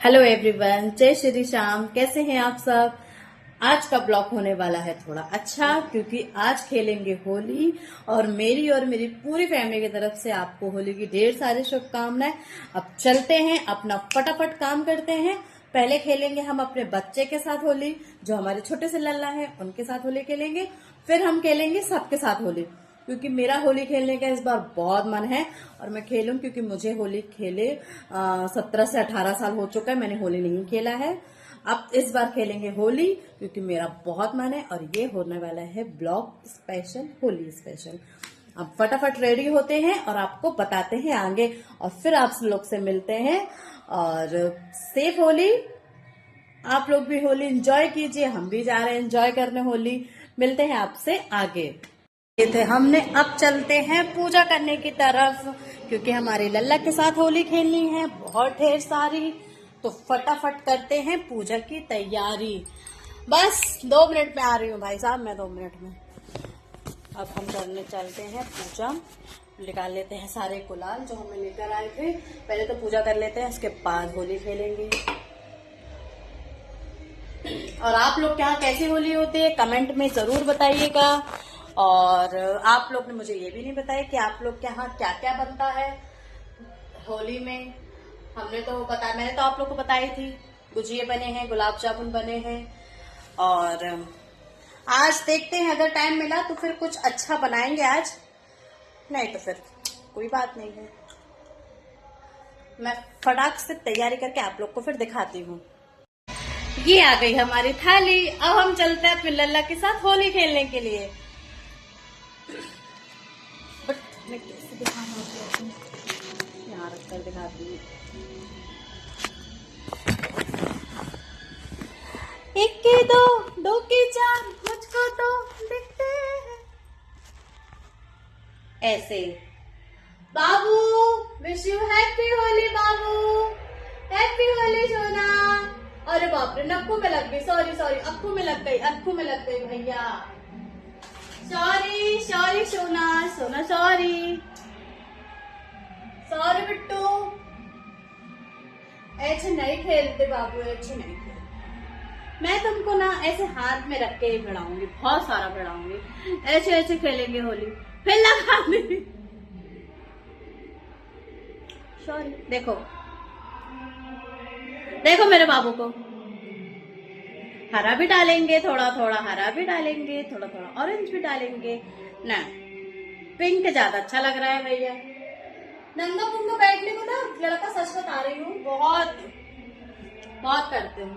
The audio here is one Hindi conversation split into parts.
हेलो एवरीवन, जय श्री श्याम। कैसे हैं आप सब। आज का ब्लॉग होने वाला है थोड़ा अच्छा, क्योंकि आज खेलेंगे होली और मेरी पूरी फैमिली की तरफ से आपको होली की ढेर सारी शुभकामनाएं। अब चलते हैं, अपना फटाफट काम करते हैं। पहले खेलेंगे हम अपने बच्चे के साथ होली, जो हमारे छोटे से लल्ला है उनके साथ होली खेलेंगे। फिर हम खेलेंगे सबके साथ होली, क्योंकि मेरा होली खेलने का इस बार बहुत मन है और मैं खेलूं, क्योंकि मुझे होली खेले 17 से 18 साल हो चुका है, मैंने होली नहीं खेला है। अब इस बार खेलेंगे होली, क्योंकि मेरा बहुत मन है और ये होने वाला है ब्लॉग स्पेशल, होली स्पेशल। अब फटाफट रेडी होते हैं और आपको बताते हैं आगे, और फिर आप लोग से मिलते हैं। और सेफ होली, आप लोग भी होली एंजॉय कीजिए, हम भी जा रहे हैं एंजॉय करने होली। मिलते हैं आपसे आगे। थे हमने, अब चलते हैं पूजा करने की तरफ, क्योंकि हमारे लल्ला के साथ होली खेलनी है बहुत ढेर सारी। तो फटाफट करते हैं पूजा की तैयारी। बस 2 मिनट में आ रही हूँ भाई साहब, मैं 2 मिनट में। अब हम करने चलते हैं पूजा। निकाल लेते हैं सारे गुलाल जो हमें लेकर आए थे। पहले तो पूजा कर लेते हैं, उसके बाद होली खेलेंगे। और आप लोग के यहाँ कैसी होली होती है कमेंट में जरूर बताइएगा। और आप लोग ने मुझे ये भी नहीं बताया कि आप लोग के यहाँ क्या क्या बनता है होली में। मैंने तो आप लोग को बताई थी, गुजिये बने हैं, गुलाब जामुन बने हैं। और आज देखते हैं, अगर टाइम मिला तो फिर कुछ अच्छा बनाएंगे आज, नहीं तो फिर कोई बात नहीं है। मैं फटाक से तैयारी करके आप लोग को फिर दिखाती हूँ। ये आ गई हमारी थाली। अब हम चलते हैं अपने लल्ला के साथ होली खेलने के लिए। बट मैं कैसे दिखाऊं, यहाँ रखकर दिखाती हूँ। 1 के 2, 2 के 4, मुझको तो दिखते हैं ऐसे। बाबू विश यू हैप्पी होली, बाबू हैप्पी होली सोना। अरे बाप रे, नक्कू में लग गई, सॉरी अक्खू में लग गई भैया, सॉरी सोना सॉरी बिट्टू। ऐसे नहीं खेलते बाबू, ऐसे नहीं खेलते। मैं तुमको ना ऐसे हाथ में रख के ही भिड़ाऊंगी, बहुत सारा भिड़ाऊंगी। ऐसे खेलेंगे होली, फिर लगा दे। सॉरी, देखो मेरे बाबू को। हरा भी डालेंगे, थोड़ा हरा भी डालेंगे, थोड़ा ऑरेंज भी डालेंगे ना। पिंक ज्यादा अच्छा लग रहा है भैया। नंगा पुंगा बैठने को ना लड़का, सच बता रही हूँ, बहुत करते हैं।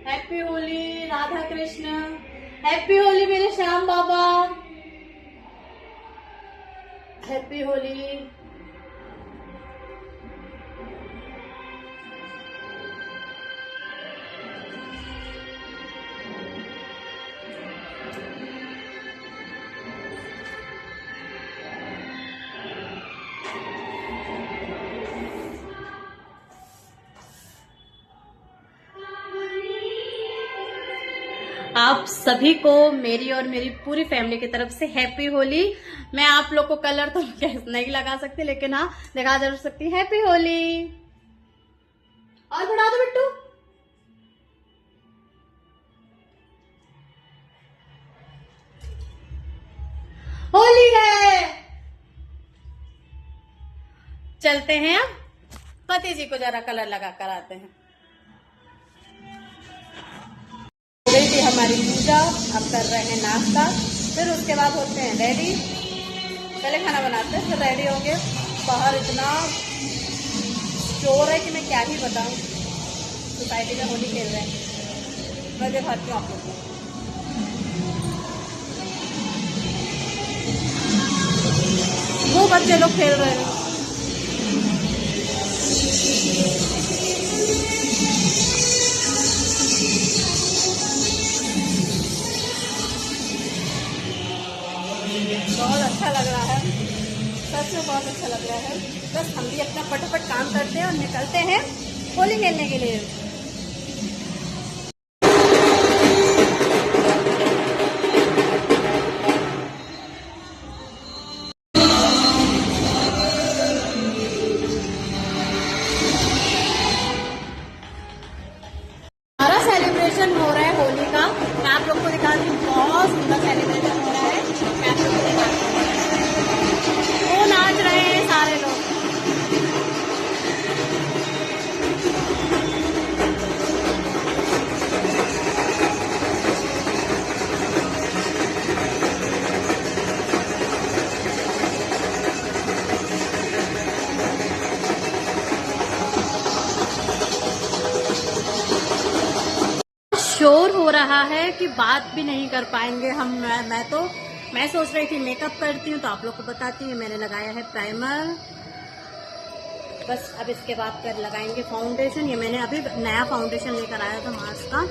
हैप्पी होली राधा कृष्ण, हैप्पी होली मेरे श्याम बाबा, हैप्पी होली। आप सभी को मेरी और मेरी पूरी फैमिली की तरफ से हैप्पी होली। मैं आप लोग को कलर तो नहीं लगा सकती, लेकिन हाँ दिखा जरूर सकती। हैप्पी होली। और बढ़ा दो बिट्टू। होली है। चलते हैं, अब पति जी को जरा कलर लगा कर आते हैं। गई थी हमारी पूजा, अब कर रहे हैं नाश्ता, फिर उसके बाद होते हैं रेडी। पहले खाना बनाते हैं फिर रेडी होंगे। बाहर इतना शोर है कि मैं क्या ही बताऊं। सोसाइटी में होली खेल रहे हैं, मैं दिखाती हूँ आप लोग को। वो बच्चे लोग खेल रहे हैं। बहुत अच्छा लग रहा है, सच में बहुत अच्छा लग रहा है। बस हम भी अपना फटाफट काम करते हैं और निकलते हैं होली खेलने के लिए। सेलिब्रेशन हो रहा है होली का। मैं आप लोग को दिखाती हूँ, बहुत सुंदर सेलिब्रेशन हो रहा है। मैं आप लोग को दिखाती हूँ, वो नाच रहे हैं सारे लोग। शोर हो रहा है कि बात भी नहीं कर पाएंगे हम। मैं सोच रही थी मेकअप करती हूँ तो आप लोग को बताती हूँ। मैंने लगाया है प्राइमर, बस अब इसके बाद कर लगाएंगे फाउंडेशन। ये मैंने अभी नया फाउंडेशन लेकर आया था मार्स का,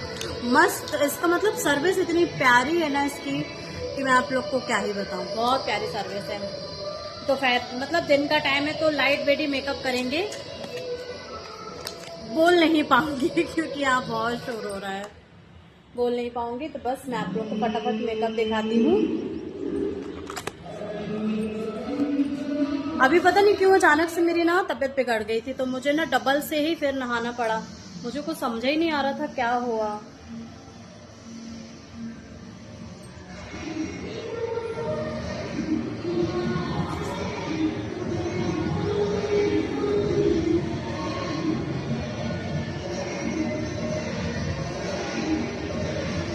मस्त। इसका मतलब सर्विस इतनी प्यारी है ना इसकी कि मैं आप लोग को क्या ही बताऊँ, बहुत प्यारी सर्विस है। तो मतलब दिन का टाइम है तो लाइट वेट ही मेकअप करेंगे। बोल नहीं पाऊंगी क्योंकि यहाँ बहुत शोर हो रहा है, बोल नहीं पाऊंगी। तो बस मैं आप लोग को फटाफट मेकअप दिखाती हूँ। अभी पता नहीं क्यों अचानक से मेरी ना तबीयत बिगड़ गई थी, तो मुझे ना डबल से ही फिर नहाना पड़ा। मुझे कुछ समझ ही नहीं आ रहा था क्या हुआ।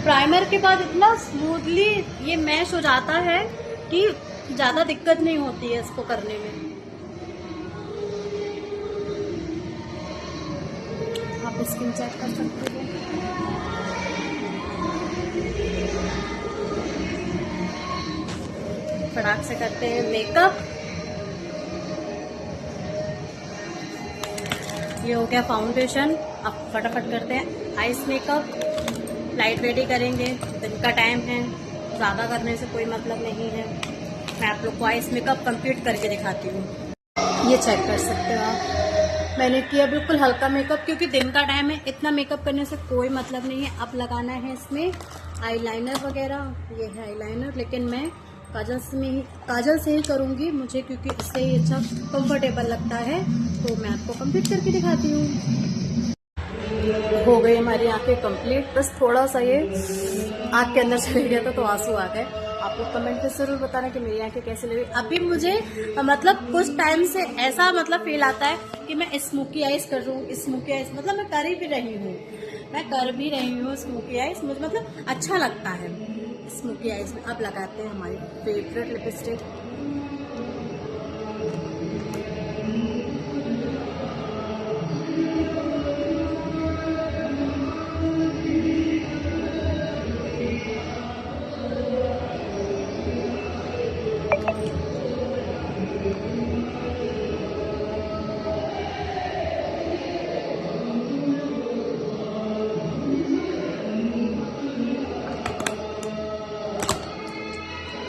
प्राइमर के बाद इतना स्मूथली ये मैश हो जाता है कि ज्यादा दिक्कत नहीं होती है इसको करने में। आप स्किन चेक कर सकते हो। फटाक से करते हैं मेकअप। ये हो गया फाउंडेशन। अब फटाफट करते हैं आइस मेकअप। लाइट वेट ही करेंगे, दिन का टाइम है, ज़्यादा करने से कोई मतलब नहीं है। मैं आप लोग को आइस मेकअप कंप्लीट करके दिखाती हूँ। ये चेक कर सकते हो आप, मैंने किया बिल्कुल हल्का मेकअप क्योंकि दिन का टाइम है। इतना मेकअप करने से कोई मतलब नहीं है। अब लगाना है इसमें आईलाइनर वगैरह। ये है आईलाइनर, लेकिन मैं काजल से ही करूँगी मुझे, क्योंकि इससे ही अच्छा कंफर्टेबल लगता है। तो मैं आपको कंप्लीट करके दिखाती हूँ। हो गई हमारी आंखें कंप्लीट, बस थोड़ा सा ये आंख के अंदर चले गया था तो आंसू आ गए। आप लोग कमेंट में जरूर बताना कि मेरी आंखें कैसी लगी। अभी मुझे मतलब कुछ टाइम से ऐसा मतलब फील आता है कि मैं स्मोकी आइज कर रही हूँ। स्मोकी आइज मतलब मैं कर भी रही हूँ स्मोकी आइज। मुझे मतलब अच्छा लगता है स्मोकी आइज में। अब लगाते हैं हमारी फेवरेट लिपस्टिक।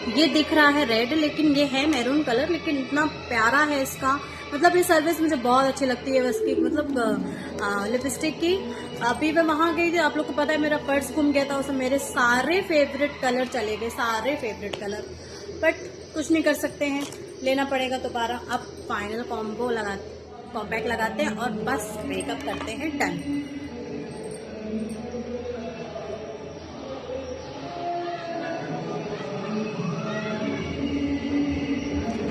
ये दिख रहा है रेड, लेकिन ये है मैरून कलर, लेकिन इतना प्यारा है इसका। मतलब ये सर्विस मुझे बहुत अच्छी लगती है इसकी, मतलब लिपस्टिक की। अभी मैं वहां गई थी, आप लोग को पता है मेरा पर्स गुम गया था, उसमें मेरे सारे फेवरेट कलर चले गए, सारे फेवरेट कलर। बट कुछ नहीं कर सकते हैं, लेना पड़ेगा दोबारा। अब फाइनल कॉम्पैक्ट लगाते हैं और बस मेकअप करते हैं डन।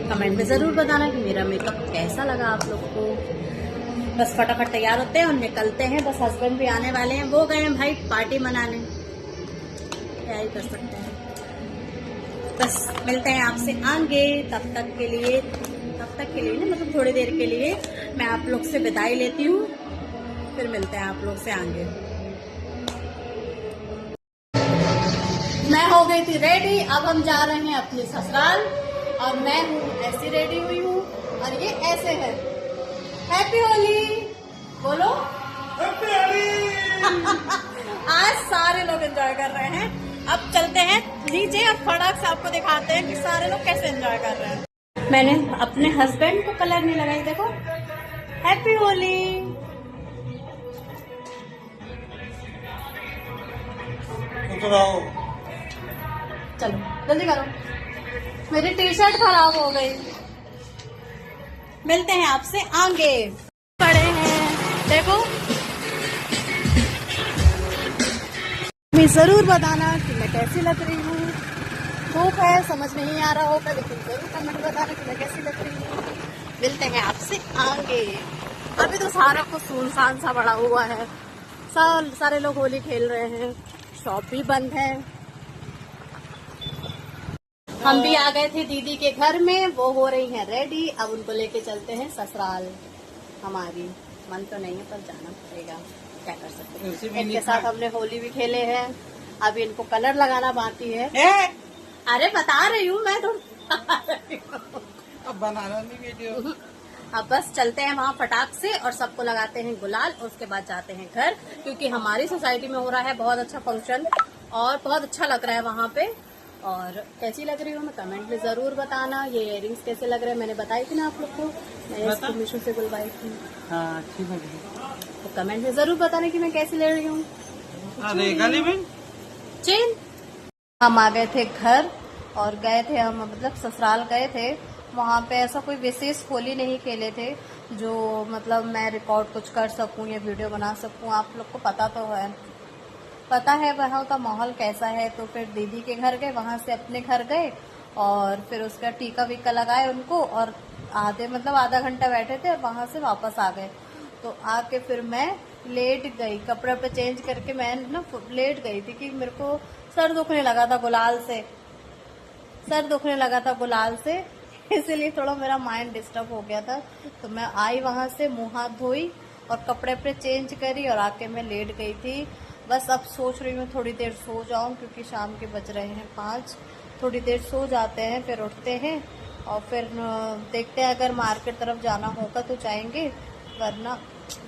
कमेंट में जरूर बताना कि मेरा मेकअप कैसा लगा आप लोग को। बस फटाफट तैयार होते हैं और निकलते हैं। बस हस्बैंड भी आने वाले हैं, वो गए हैं भाई पार्टी मनाने, क्या ही कर सकते हैं। बस मिलते हैं आपसे आगे। तब तक के लिए ना, मतलब थोड़ी देर के लिए मैं आप लोग से विदाई लेती हूँ, फिर मिलते हैं आप लोग से आगे। मैं हो गई थी रेडी, अब हम जा रहे हैं अपने ससुराल। और मैं हूँ ऐसी रेडी हुई हूँ और ये ऐसे है। हैप्पी होली बोलो। हैप्पी होली। आज सारे लोग एंजॉय कर रहे हैं। अब चलते हैं नीचे, अब फटाक से आपको दिखाते हैं कि सारे लोग कैसे एंजॉय कर रहे हैं। मैंने अपने हस्बैंड को कलर नहीं लगाई, देखो। हैप्पी होली। चलो जल्दी करो, मेरी टी शर्ट खराब हो गई। मिलते हैं आपसे आगे। पड़े हैं देखो, मैं जरूर बताना कि मैं कैसी लग रही हूँ। धूप है, समझ नहीं आ रहा होगा, लेकिन जरूर कमेंट बताना कि मैं कैसी लग रही हूँ। मिलते हैं आपसे आगे। अभी तो सारा कुछ सुनसान सा पड़ा हुआ है, सारे लोग होली खेल रहे हैं, शॉप भी बंद है। हम भी आ गए थे दीदी के घर में, वो हो रही हैं रेडी। अब उनको लेके चलते हैं ससुराल। हमारी मन तो नहीं है पर जाना पड़ेगा, क्या कर सकते हैं। इनके साथ हमने होली भी खेले हैं, अभी इनको कलर लगाना बाकी है। अरे बता रही हूँ मैं तो। अब बनाना नहीं वीडियो। अब बस चलते हैं वहाँ फटाक से और सबको लगाते हैं गुलाल, और उसके बाद जाते हैं घर, क्योंकि हमारी सोसाइटी में हो रहा है बहुत अच्छा फंक्शन और बहुत अच्छा लग रहा है वहाँ पे। और कैसी लग रही हूँ मैं कमेंट में जरूर बताना। ये इयररिंग्स कैसे लग रहे हैं मैंने बताई थी ना आप लोग को, मैं इसको मीशो से बुलवाई थी। हाँ, अच्छी लग रही। तो कमेंट में जरूर बताना कि मैं कैसी लग रही हूँ। अरे गली में चेन। हम आ गए थे घर और गए थे हम, मतलब ससुराल गए थे। वहाँ पे ऐसा कोई विशेष होली नहीं खेले थे जो मतलब मैं रिकॉर्ड कुछ कर सकूँ या वीडियो बना सकूँ। आप लोग को पता तो है, पता है वहाँ का माहौल कैसा है। तो फिर दीदी के घर गए, वहाँ से अपने घर गए और फिर उसका टीका वीका लगाए उनको, और आधा घंटा बैठे थे और वहाँ से वापस आ गए। तो आके फिर मैं लेट गई, कपड़े पे चेंज करके मैं ना लेट गई थी कि मेरे को सर दुखने लगा था गुलाल से, इसीलिए थोड़ा मेरा माइंड डिस्टर्ब हो गया था। तो मैं आई वहां से, मुंह हाथ धोई और कपड़े पे चेंज करी और आके मैं लेट गई थी। बस अब सोच रही हूँ थोड़ी देर सो जाऊं, क्योंकि शाम के बज रहे हैं 5। थोड़ी देर सो जाते हैं, फिर उठते हैं और फिर देखते हैं, अगर मार्केट तरफ जाना होगा तो जाएंगे, वरना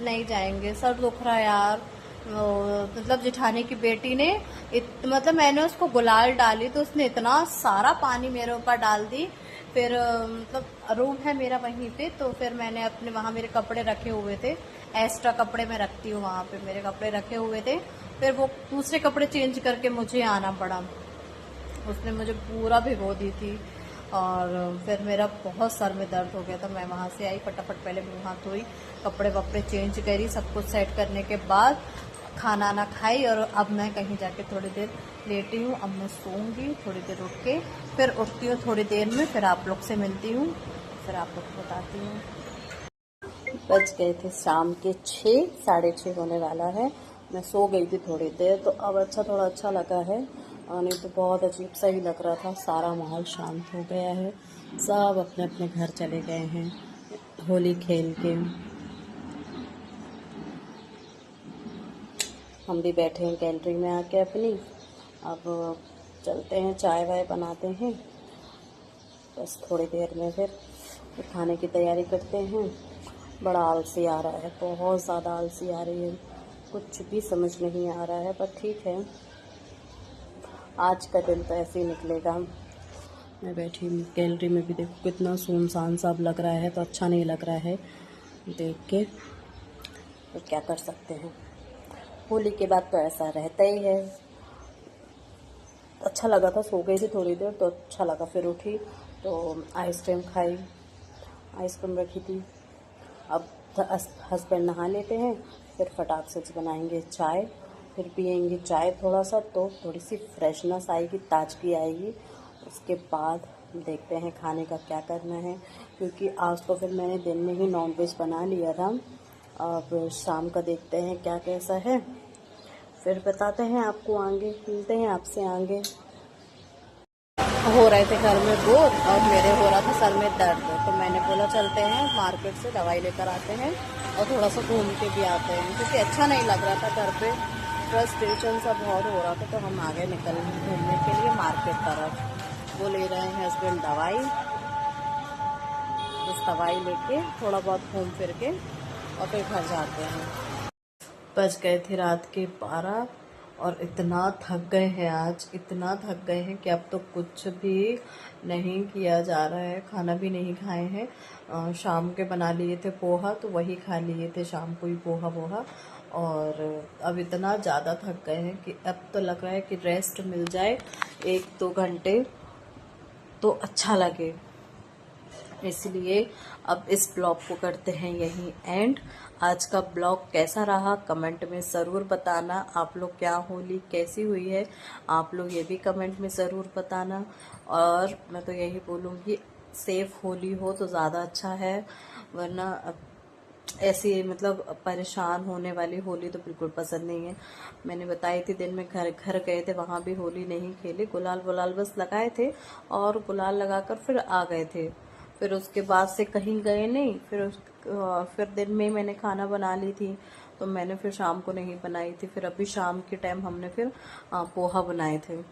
नहीं जाएंगे। सर दुख रहा है यार। मतलब जेठानी की बेटी ने मतलब मैंने उसको गुलाल डाली तो उसने इतना सारा पानी मेरे ऊपर डाल दी। फिर मतलब रूम है मेरा वहीं पे, तो फिर मैंने अपने वहाँ मेरे कपड़े रखे हुए थे, एक्स्ट्रा कपड़े मैं रखती हूँ वहाँ पे, मेरे कपड़े रखे हुए थे। फिर वो दूसरे कपड़े चेंज करके मुझे आना पड़ा, उसने मुझे पूरा भिगो दी थी और फिर मेरा बहुत सर में दर्द हो गया था। मैं वहाँ से आई, फटाफट पहले मुँह हाथ धोई, कपड़े वपड़े चेंज करी, सब कुछ सेट करने के बाद खाना ना खाई और अब मैं कहीं जाके थोड़ी देर लेटी हूँ। अब मैं सोऊंगी थोड़ी देर उठ के, फिर उठती हूँ थोड़ी देर में, फिर आप लोग से मिलती हूँ, फिर आप लोग को बताती हूँ। बज गए थे शाम के 6, 6:30 होने वाला है। मैं सो गई थी थोड़ी देर, तो अब थोड़ा अच्छा लगा है, नहीं तो बहुत अजीब सा ही लग रहा था। सारा माहौल शांत हो गया है, सब अपने अपने घर चले गए हैं होली खेल के। हम भी बैठे हैं गैलरी में आके अपनी। अब चलते हैं, चाय वाय बनाते हैं बस थोड़ी देर में, फिर खाने की तैयारी करते हैं। बड़ा आलसी आ रहा है, बहुत ज़्यादा आलसी आ रही है, कुछ भी समझ नहीं आ रहा है, पर ठीक है, आज का दिन तो ऐसे ही निकलेगा। मैं बैठी गैलरी में भी, देखो कितना सुनसान सा लग रहा है, तो अच्छा नहीं लग रहा है देख के, तो क्या कर सकते हैं। होली के बाद तो ऐसा रहता ही है। अच्छा लगा था, सो गई थी थोड़ी देर तो अच्छा लगा, फिर उठी तो आइसक्रीम खाई, आइसक्रीम रखी थी। अब हस्बैंड नहा लेते हैं, फिर फटाक से बनाएंगे चाय, फिर पियेंगे चाय थोड़ा सा, तो थोड़ी सी फ्रेशनेस आएगी, ताजगी आएगी। उसके बाद देखते हैं खाने का क्या करना है, क्योंकि आज तो फिर मैंने दिन में ही नॉनवेज बना लिया था। अब शाम का देखते हैं क्या कैसा है, फिर बताते हैं आपको आगे, मिलते हैं आपसे आगे। हो रहे थे घर में बोर और मेरे हो रहा था सर में दर्द, तो मैंने बोला चलते हैं मार्केट से दवाई लेकर आते हैं और थोड़ा सा घूम के भी आते हैं, क्योंकि अच्छा नहीं लग रहा था घर पे, फ्रस्ट्रेशन सा बहुत हो रहा था। तो हम आगे निकल घूमने के लिए मार्केट तरफ। वो ले रहे हैं हस्बैंड दवाई, बस दवाई लेके थोड़ा बहुत घूम फिर के और फिर घर जाते हैं। बज गए थे रात के 12 और इतना थक गए हैं आज, इतना थक गए हैं कि अब तो कुछ भी नहीं किया जा रहा है, खाना भी नहीं खाए हैं। शाम के बना लिए थे पोहा, तो वही खा लिए थे शाम को ही पोहा, और अब इतना ज़्यादा थक गए हैं कि अब तो लग रहा है कि रेस्ट मिल जाए 1-2 घंटे तो अच्छा लगे। इसलिए अब इस ब्लॉग को करते हैं यहीं एंड। आज का ब्लॉग कैसा रहा कमेंट में ज़रूर बताना। आप लोग क्या होली कैसी हुई है आप लोग ये भी कमेंट में ज़रूर बताना। और मैं तो यही बोलूँगी सेफ होली हो तो ज़्यादा अच्छा है, वरना ऐसी मतलब परेशान होने वाली होली तो बिल्कुल पसंद नहीं है। मैंने बताई थी दिन में घर घर गए थे, वहाँ भी होली नहीं खेली, गुलाल वुलाल बस लगाए थे और गुलाल लगाकर फिर आ गए थे। फिर उसके बाद से कहीं गए नहीं। फिर दिन में मैंने खाना बना ली थी, तो मैंने फिर शाम को नहीं बनाई थी। फिर अभी शाम के टाइम हमने फिर पोहा बनाए थे,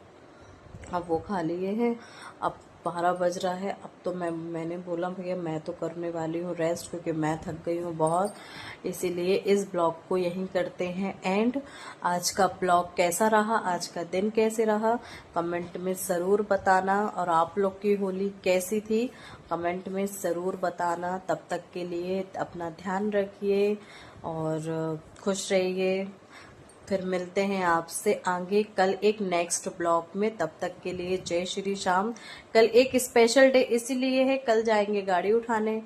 अब वो खा लिए हैं। अब 12 बज रहा है। अब तो मैंने बोला भैया मैं तो करने वाली हूँ रेस्ट, क्योंकि मैं थक गई हूँ बहुत। इसीलिए इस ब्लॉग को यहीं करते हैं एंड। आज का ब्लॉग कैसा रहा, आज का दिन कैसे रहा कमेंट में ज़रूर बताना। और आप लोग की होली कैसी थी कमेंट में ज़रूर बताना। तब तक के लिए अपना ध्यान रखिए और खुश रहिए। फिर मिलते हैं आपसे आगे कल एक नेक्स्ट ब्लॉग में। तब तक के लिए जय श्री श्याम। कल एक स्पेशल डे इसीलिए है, कल जाएंगे गाड़ी उठाने,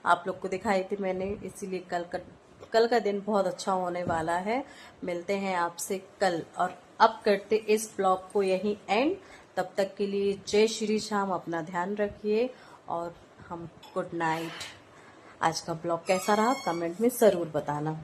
आप लोग को दिखाई थी मैंने, इसीलिए कल का दिन बहुत अच्छा होने वाला है। मिलते हैं आपसे कल और अब करते इस ब्लॉग को यहीं एंड। तब तक के लिए जय श्री श्याम, अपना ध्यान रखिए और हम गुड नाइट। आज का ब्लॉग कैसा रहा कमेंट में ज़रूर बताना।